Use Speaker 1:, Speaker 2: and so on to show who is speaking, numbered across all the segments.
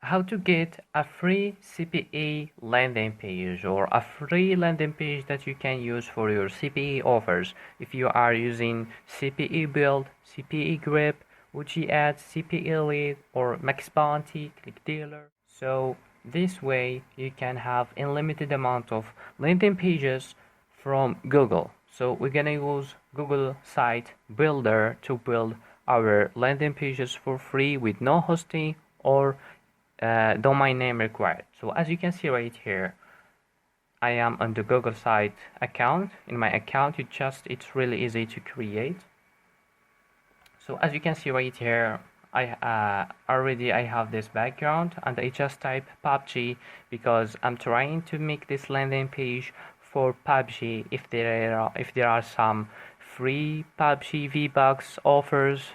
Speaker 1: How to get a free CPA landing page, or a free landing page that you can use for your CPA offers. If you are using CPA Build, CPA Grip, OG Ads, CPA Lead, or Max Bounty, Click Dealer. So this way you can have unlimited amount of landing pages from Google. So we're gonna use Google Site Builder to build our landing pages for free with no hosting or domain name required. So as you can see right here, I am on the Google site account. In my account, it's really easy to create. So as you can see right here, I have this background, and I just type PUBG because I'm trying to make this landing page for PUBG. If there are some free PUBG V-Bucks offers,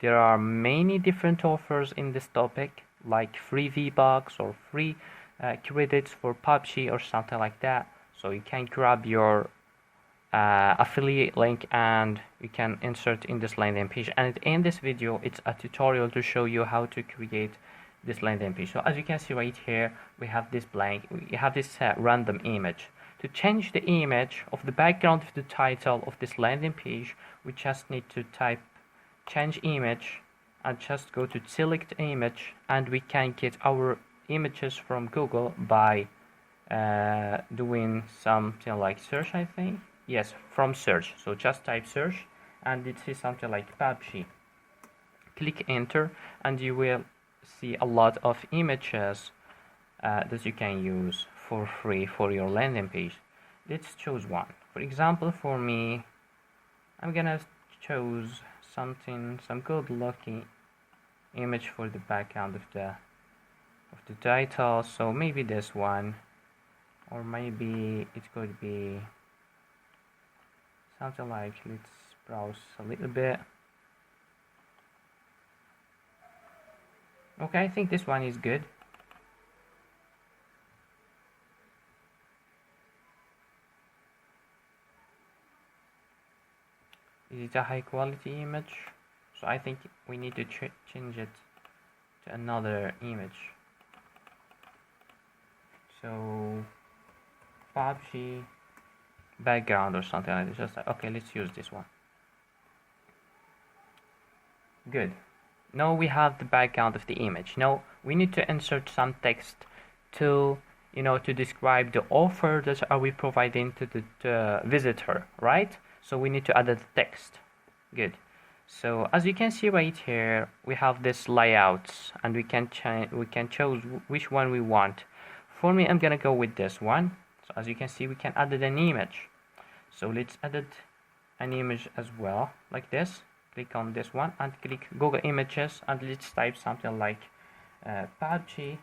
Speaker 1: there are many different offers in this topic, like free V-Bucks or free credits for PUBG or something like that. So you can grab your affiliate link and you can insert in this landing page. And in this video, it's a tutorial to show you how to create this landing page. So as you can see right here, we have this blank, we have this random image. To change the image of the background of the title of this landing page, we just need to type change image and just go to select image, and we can get our images from Google by doing something like search, I think. Yes, from search. So just type search and it is something like PUBG. Click enter and you will see a lot of images that you can use for free for your landing page. Let's choose one. For example, for me, I'm gonna choose some good looking image for the background of the title. So maybe this one, or maybe it could be something like, let's browse a little bit. Okay, I think this one is good. Is it a high quality image? So I think we need to change it to another image. So PUBG background or something like this. Just like, okay, let's use this one. Good. Now we have the background of the image. Now we need to insert some text to to describe the offer that are we providing to the visitor, right? So we need to add the text. Good. So as you can see right here, we have this layouts, and we can choose which one we want. For me, I'm gonna go with this one. So as you can see, we can add an image. So let's add an image as well, like this. Click on this one and click Google Images, and let's type something like PUBG.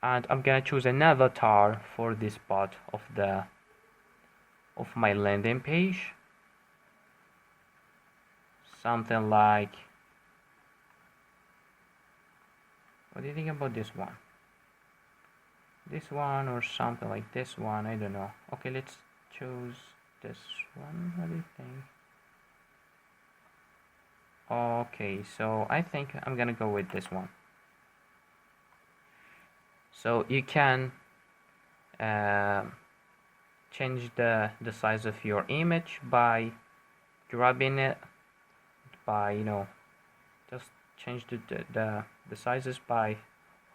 Speaker 1: And I'm gonna choose an avatar for this part of my landing page. Something like, what do you think about this one? This one or something like this one, I don't know. Okay, let's choose this one. What do you think? Okay, so I think I'm gonna go with this one. So you can change the size of your image by grabbing it, by just change the sizes by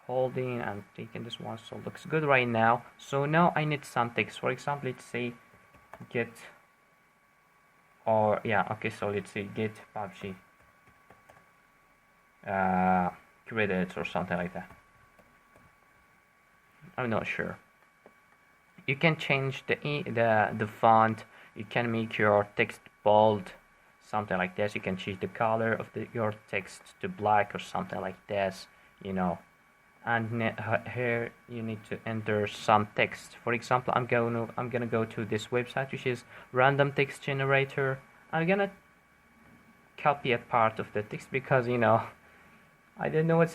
Speaker 1: holding and taking this one. So it looks good right now. So now I need some text. For example, let's say get, or yeah, okay, so let's say get PUBG credits or something like that. I'm not sure. You can change the font. You can make your text bold, something like this. You can change the color of your text to black or something like this, and here you need to enter some text. For example, I'm gonna go to this website, which is random text generator. I'm gonna copy a part of the text because I don't know what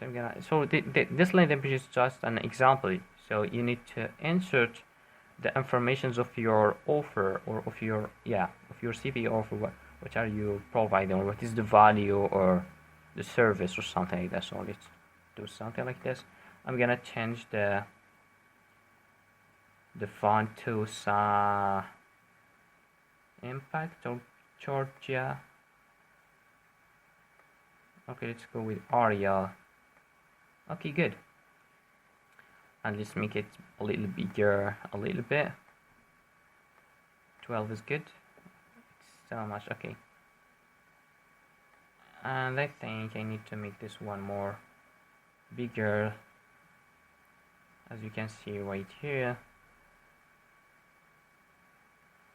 Speaker 1: I'm gonna. So this landing page is just an example. So you need to insert the informations of your offer, or of your CPA offer. What are you providing, or what is the value, or the service or something like that. So let's do something like this. I'm gonna change the font to Impact or Georgia. Okay, let's go with Arial. Okay, good. And let's make it a little bigger, a little bit. 12 is good. It's so much. Okay. And I think I need to make this one more bigger, as you can see right here.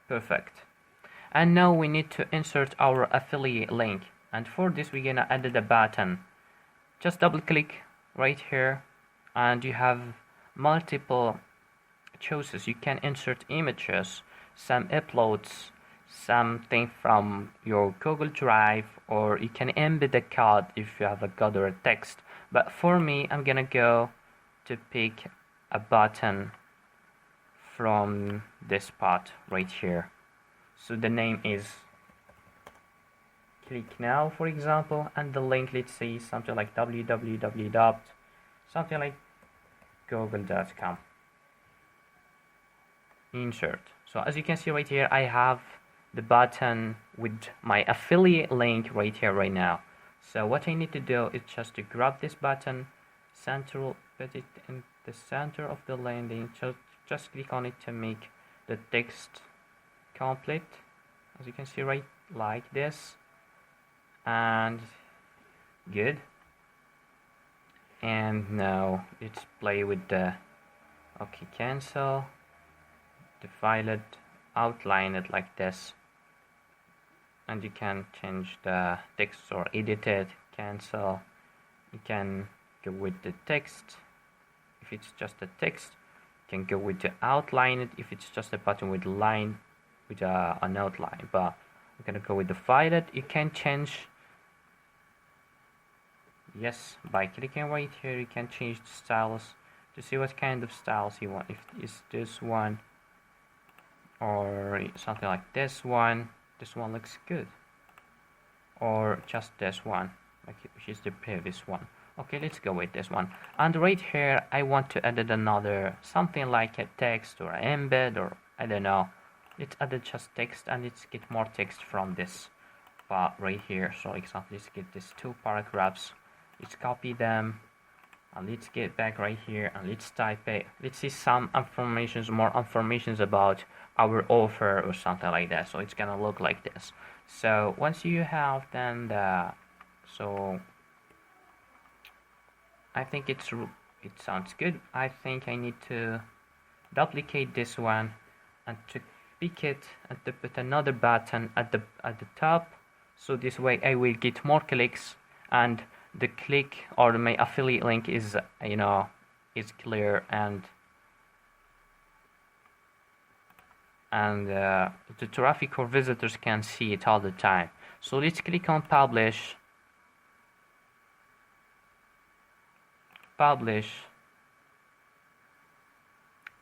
Speaker 1: Perfect. And now we need to insert our affiliate link, and for this we're gonna add the button. Just double click right here and you have multiple choices. You can insert images, some uploads, something from your Google Drive, or you can embed a code if you have a code or a text. But for me, I'm gonna go to pick a button from this part right here. So the name is Click Now, for example, and the link, let's say something like www. something like google.com. Insert. So as you can see right here, I have the button with my affiliate link right here right now. So what I need to do is just to grab this button, put it in the center of the landing, just click on it to make the text complete, as you can see right like this, and good. And now let's play with the cancel, define it, outline it like this, and you can change the text or edit it, cancel. You can go with the text if it's just a text. You can go with the outline it if it's just a button with line with an outline, but I'm gonna go with the file it. You can change, yes, by clicking right here you can change the styles to see what kind of styles you want. If it's this one or something like this one looks good, or just this one, like which is the previous one. Okay, let's go with this one. And right here I want to add another something like a text or an embed, or I don't know. Let's add just text, and let's get more text from this part right here. So example, let's get these 2 paragraphs, let's copy them, and let's get back right here and let's type it. Let's see some more informations about our offer or something like that. So it's gonna look like this. So once you have done that, so I think it sounds good. I think I need to duplicate this one and to pick it and to put another button at the top, so this way I will get more clicks, and the click or my affiliate link is is clear, and the traffic or visitors can see it all the time. So let's click on publish,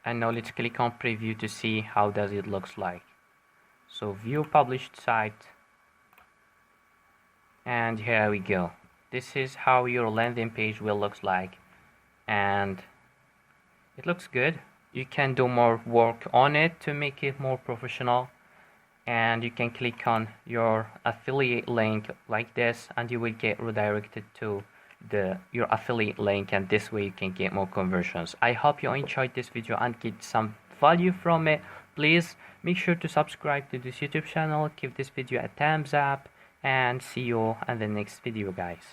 Speaker 1: and now let's click on preview to see how does it looks like. So view published site, and here we go. This is how your landing page will look like, and it looks good. You can do more work on it to make it more professional, and you can click on your affiliate link like this, and you will get redirected to your affiliate link, and this way you can get more conversions. I hope you enjoyed this video and get some value from it. Please make sure to subscribe to this YouTube channel, give this video a thumbs up, and see you in the next video, guys.